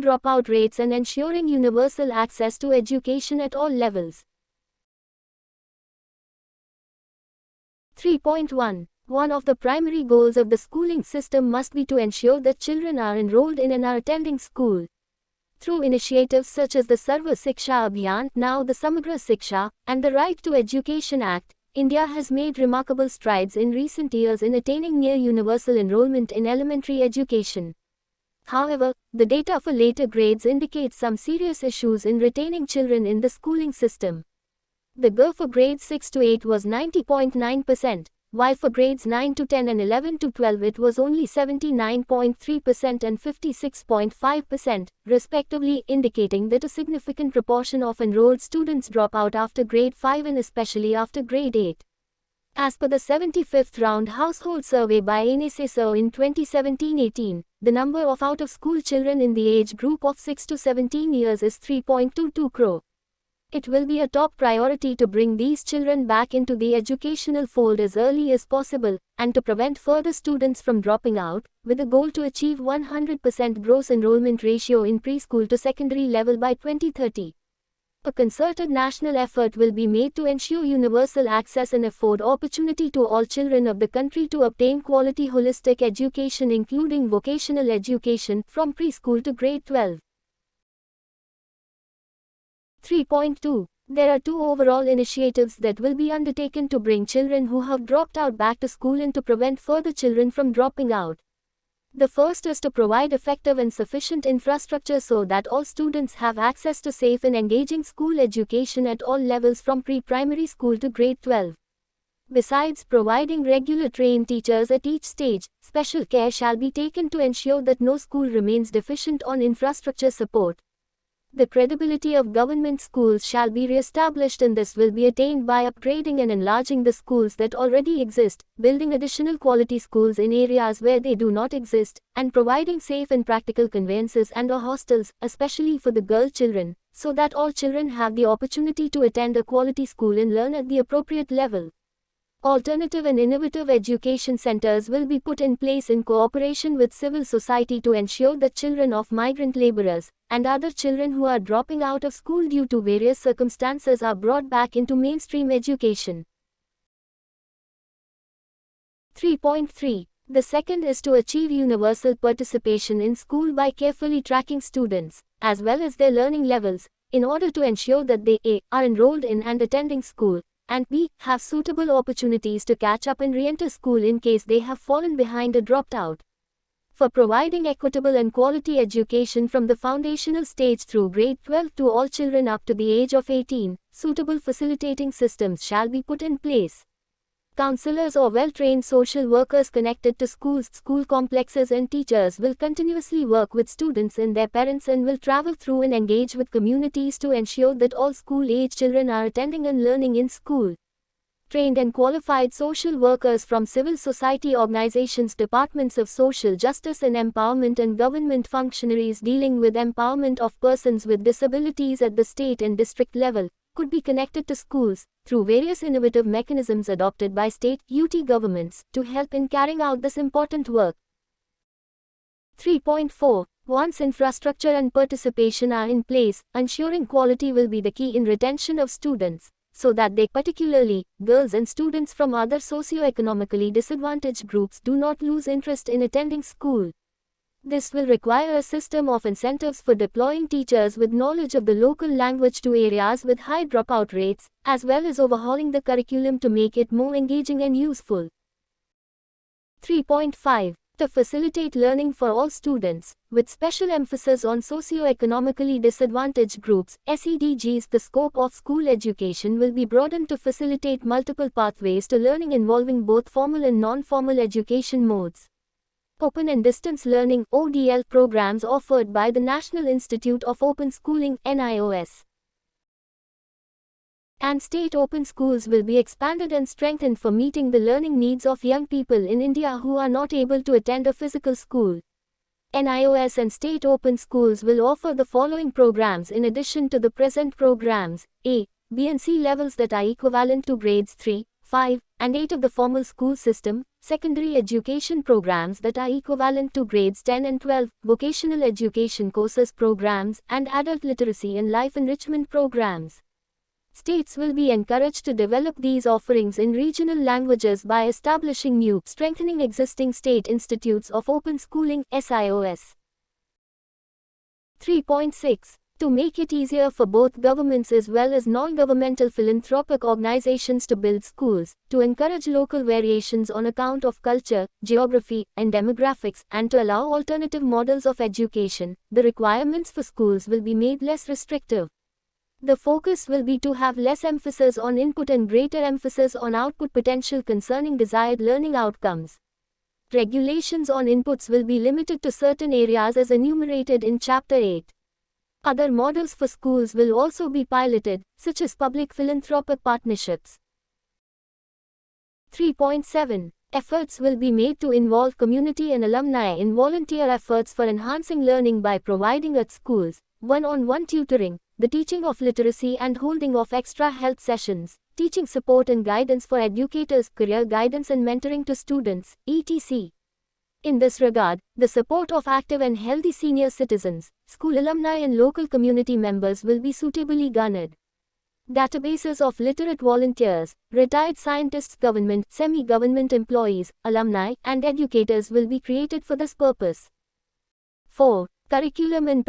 dropout rates and ensuring universal access to education at all levels. 3.1. One of the primary goals of the schooling system must be to ensure that children are enrolled in and are attending school. Through initiatives such as the Sarva Shiksha Abhiyan, now the Samagra Shiksha, and the Right to Education Act, India has made remarkable strides in recent years in attaining near universal enrollment in elementary education. However, the data for later grades indicates some serious issues in retaining children in the schooling system. The GR for grades 6 to 8 was 90.9%, while for grades 9 to 10 and 11 to 12 it was only 79.3% and 56.5%, respectively, indicating that a significant proportion of enrolled students drop out after grade 5 and especially after grade 8. As per the 75th round household survey by NEP in 2017-18, the number of out-of-school children in the age group of 6 to 17 years is 3.22 crore. It will be a top priority to bring these children back into the educational fold as early as possible, and to prevent further students from dropping out, with a goal to achieve 100% gross enrollment ratio in preschool to secondary level by 2030. A concerted national effort will be made to ensure universal access and afford opportunity to all children of the country to obtain quality holistic education including vocational education from preschool to grade 12. 3.2. There are two overall initiatives that will be undertaken to bring children who have dropped out back to school and to prevent further children from dropping out. The first is to provide effective and sufficient infrastructure so that all students have access to safe and engaging school education at all levels from pre-primary school to grade 12. Besides providing regular trained teachers at each stage, special care shall be taken to ensure that no school remains deficient on infrastructure support. The credibility of government schools shall be re-established, and this will be attained by upgrading and enlarging the schools that already exist, building additional quality schools in areas where they do not exist, and providing safe and practical conveyances and/or hostels, especially for the girl children, so that all children have the opportunity to attend a quality school and learn at the appropriate level. Alternative and innovative education centers will be put in place in cooperation with civil society to ensure that children of migrant laborers and other children who are dropping out of school due to various circumstances are brought back into mainstream education. 3.3. The second is to achieve universal participation in school by carefully tracking students, as well as their learning levels, in order to ensure that they A. are enrolled in and attending school, and B. have suitable opportunities to catch up and re-enter school in case they have fallen behind or dropped out. For providing equitable and quality education from the foundational stage through grade 12 to all children up to the age of 18, suitable facilitating systems shall be put in place. Counselors or well-trained social workers connected to schools, school complexes and teachers will continuously work with students and their parents and will travel through and engage with communities to ensure that all school-age children are attending and learning in school. Trained and qualified social workers from civil society organizations, departments of social justice and empowerment and government functionaries dealing with empowerment of persons with disabilities at the state and district level could be connected to schools through various innovative mechanisms adopted by state UT governments to help in carrying out this important work. 3.4. Once infrastructure and participation are in place, ensuring quality will be the key in retention of students, so that they, particularly girls and students from other socio-economically disadvantaged groups, do not lose interest in attending school. This will require a system of incentives for deploying teachers with knowledge of the local language to areas with high dropout rates, as well as overhauling the curriculum to make it more engaging and useful. 3.5. To facilitate learning for all students, with special emphasis on socio-economically disadvantaged groups, SEDGs, the scope of school education will be broadened to facilitate multiple pathways to learning involving both formal and non-formal education modes. Open and Distance Learning (ODL) programs offered by the National Institute of Open Schooling (NIOS) and state open schools will be expanded and strengthened for meeting the learning needs of young people in India who are not able to attend a physical school. NIOS and state open schools will offer the following programs in addition to the present programs: A. B and C levels that are equivalent to grades 3, 5, and 8 of the formal school system, secondary education programs that are equivalent to grades 10 and 12, vocational education courses programs, and adult literacy and life enrichment programs. States will be encouraged to develop these offerings in regional languages by establishing new, strengthening existing state institutes of open schooling, SIOS. 3.6. To make it easier for both governments as well as non-governmental philanthropic organizations to build schools, to encourage local variations on account of culture, geography, and demographics, and to allow alternative models of education, the requirements for schools will be made less restrictive. The focus will be to have less emphasis on input and greater emphasis on output potential concerning desired learning outcomes. Regulations on inputs will be limited to certain areas as enumerated in Chapter 8. Other models for schools will also be piloted, such as public philanthropic partnerships. 3.7. Efforts will be made to involve community and alumni in volunteer efforts for enhancing learning by providing at schools, one-on-one tutoring, the teaching of literacy and holding of extra health sessions, teaching support and guidance for educators, career guidance and mentoring to students, etc. In this regard, the support of active and healthy senior citizens, school alumni and local community members will be suitably garnered. Databases of literate volunteers, retired scientists, government, semi-government employees, alumni, and educators will be created for this purpose. 4. Curriculum and